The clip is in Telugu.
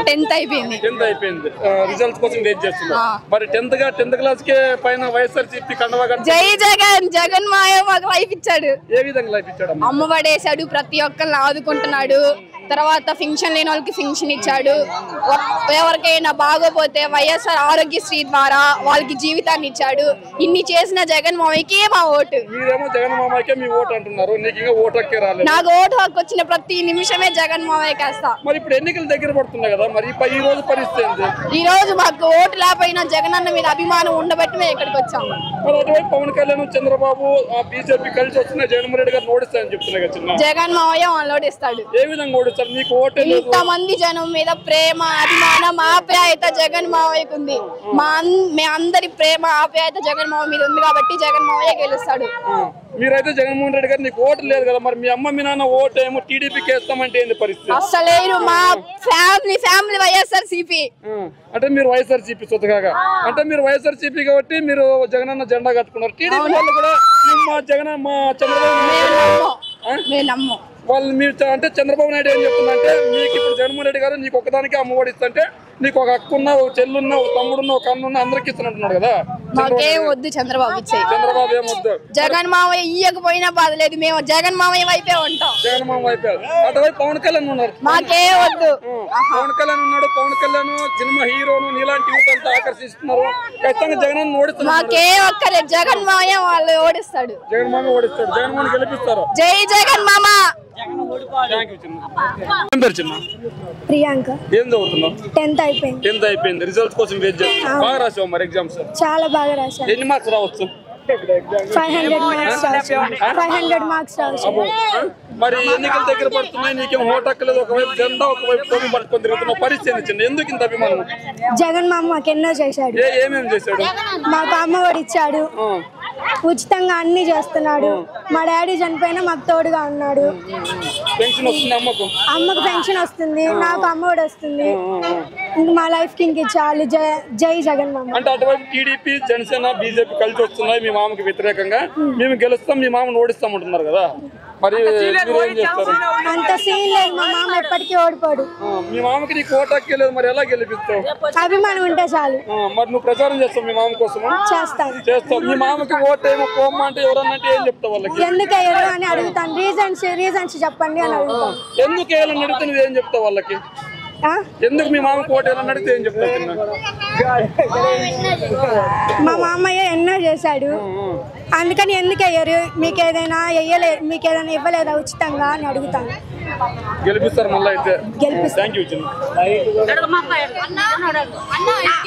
10th అయిపోయింది. రిజల్ట్స్ కోసం వెయిట్ చేస్తున్నా. మరి 10th క్లాస్ కే పైన వైఎస్ఆర్సీపీ కండవా కట్టి జై జగన్, జగన్ మాయ మాకు లైఫ్ ఇచ్చాడు. ఏ విధంగా లైఫ్ ఇచ్చాడు? అమ్మ పడేశాడు, ప్రతి ఒక్కరిని ఆదుకుంటున్నాడు. తర్వాత ఫింక్షన్ లేని వాళ్ళకి ఫింక్షన్ ఇచ్చాడు. ఎవరికైనా బాగోపోతే వైఎస్ఆర్ ఆరోగ్యశ్రీ ద్వారా వాళ్ళకి జీవితాన్ని ఇచ్చాడు. ఇన్ని చేసిన జగన్ మామయ్యకి మా ఓటు. మీరేమో జగన్ మామయ్యకే మీ ఓటు అంటున్నారు, నీకు ఇంకా ఓటు హక్కే రాలేదు. నాకు ఓటు హక్కు వచ్చిన ప్రతి నిమిషమే జగన్ మామయ్యకి వేస్తా. మరి ఇప్పుడు ఎన్నికలు దగ్గర పడుతున్నాయి కదా, మరి ఈ రోజు పరిస్థితి ఏంటి? ఈ రోజు మాకు ఓటు లేకపోయినా జగన్ అన్న మీద అభిమానం ఉండబట్టి మేము ఇక్కడికి వచ్చాం. మరి అటువైపు పవన్ కళ్యాణ్, చంద్రబాబు, బీజేపీ కలిసి వస్తున్న జగన్మోహన్ రెడ్డి గారు ఓడిస్తారని చెప్తున్నారు కదా చిన్న. జగన్ మామయ్య వాళ్ళు ఓడిస్తాడు. ఏ విధంగా ఓడిస్తారు? నీకు ఓటు ఇంత మంది జనం మీద ప్రేమ, అభిమానం, ఆప్యాయత జగన్ మావయ్యకు ఉంది. మీ అందరి ప్రేమ, ఆప్యాయత జగన్ మావయ్య మీద ఉంది కాబట్టి జగన్ మావయ్య గెలుస్తాడు. మీరైతే జగన్మోహన్ రెడ్డి గారు నీకు ఓటు లేదు కదా, మరి మీ అమ్మ మీ నాన్న ఓటు ఏమో టీడీపీకి వేస్తామంటే ఏంది పరిస్థితి? అసలేరు మా ఫ్యామిలీ వైఎస్ఆర్సీపీ. అంటే మీరు వైఎస్ఆర్సీపీ సొంతగా, అంటే మీరు వైఎస్ఆర్సీపీ కాబట్టి మీరు జగనన్న జెండా కట్టుకున్నారు. టీడీపీ వాళ్ళు కూడా మా చంద్రబాబు వాళ్ళు మీరు అంటే చంద్రబాబు నాయుడు ఏం చెప్తుందంటే, మీకు ఇప్పుడు జగన్మోహన్ రెడ్డి గారు నీకు ఒకదానికి అమ్మఒడి ఇస్తుంటే నీకు ఒక అక్కున్న, ఒక చెల్లున్న, ఒక తమ్ముడున్న, ఒక అన్నున్న అందరికి ఇస్తున్నట్టున్నాడు కదా. మాకేం వద్దు చంద్రబాబు ఇచ్చేయి. చంద్రబాబు ఏం వద్దు. జగన్ మామయ్య ఇయ్యకపోయినా బాధలేదు, మేము జగన్ మామయ్య వైపే ఉంటాం. జగన్ మామయ్య వైపే. అటువైపు పవన్ కళ్యాణ్ ఉన్నారు, మాకే వద్దు. పవన్ కళ్యాణ్ ఉన్నాడు. పవన్ కళ్యాణ్ సినిమా హీరోను నీలాంటి యూత్ అంతా ఆకర్షిస్తున్నారు. ఖచ్చితంగా జగన్ ఓడిస్తున్నారు. మాకే ఒక్కరే జగన్ మామయ్య వాళ్ళు ఓడిస్తాడు. జగన్ మామయ్య ఓడిస్తాడు. జగన్ మామయ్య గెలిపిస్తారు. జై జగన్ మామ. ప్రియాంక. ఏం చదువుతున్నావు? 10th అయిపోయింది. రిజల్ట్స్ కోసం వెయిట్ చేస్తున్నావు. బాగా రాసావు మరి ఎగ్జామ్స్? చాలా బాగా రాశాను. ఎన్ని మార్క్స్ రావచ్చు? 500 మార్క్స్ రాశాను. మరి ఎన్నికల దగ్గర పడుతున్నాయి, నీకేం ఓటు హక్కలేదు. ఒకవైపు జెండా, ఒకవైపు టోపీ పట్టుకొని తిరుగుతున్నావు. పరిస్థితి చిన్న, ఎందుకు ఇంత అభిమానం? జగన్ మామ మాకు ఎన్నో చేశాడు. ఏమేమి చేశాడు? మాకు అమ్మఒడి ఇచ్చాడు, ఉచితంగా అన్ని చేస్తున్నాడు. మా డాడీ చనిపోయినా మాకు తోడుగా ఉన్నాడు. పెన్షన్ వస్తుంది అమ్మకు? అమ్మకు పెన్షన్ వస్తుంది, నాకు అమ్మఒడి వస్తుంది. మా లైఫ్ కి ఇంక చాలు. జై జగన్ మామ. అంటే అటువైపు టీడీపీ, జనసేన, బీజేపీ కలిసి వస్తున్నాయి మీ మామకి వ్యతిరేకంగా. మేము గెలుస్తాం, మీ మామను ఓడిస్తామంటున్నారు కదా, మరి మీరేం చేస్తారు? అంత సీన్ లేదు, మా మామ ఎప్పటికీ ఓడిపోడు. మీ మామకి నీకు ఓటు హక్కే లేదు, మరి ఎలా గెలిపిస్తావు? అభిమానం ఉంటే చాలు. మరి నువ్వు ప్రచారం చేస్తావు మీ మామ కోసం? చేస్తావు. మీ మామకి ఓటు ఏమో పోమ్మా అంటే ఎవరన్నా అంటే ఏం చెప్తావు వాళ్ళకి? ఎందుకు వేయరు అని అడుగుతాను. రీజన్స్ చెప్పండి అని అడుగుతాను. ఎందుకు వేయాలని అడిగితే నువ్వేం చెప్తావు వాళ్ళకి? ఎందుకు మీ మామకు ఓటు వేయాలని అడిగితే ఏం చెప్తావు? మా మామయ్య ఎన్నో చేశాడు, అందుకని ఎందుకు వేయరు, మీకు ఏదైనా ఇవ్వలేదా ఉచితంగా అని అడుగుతాను. గెలిపిస్తారు మళ్ళీ అయితే? గెలిపిస్తారు. Thank you.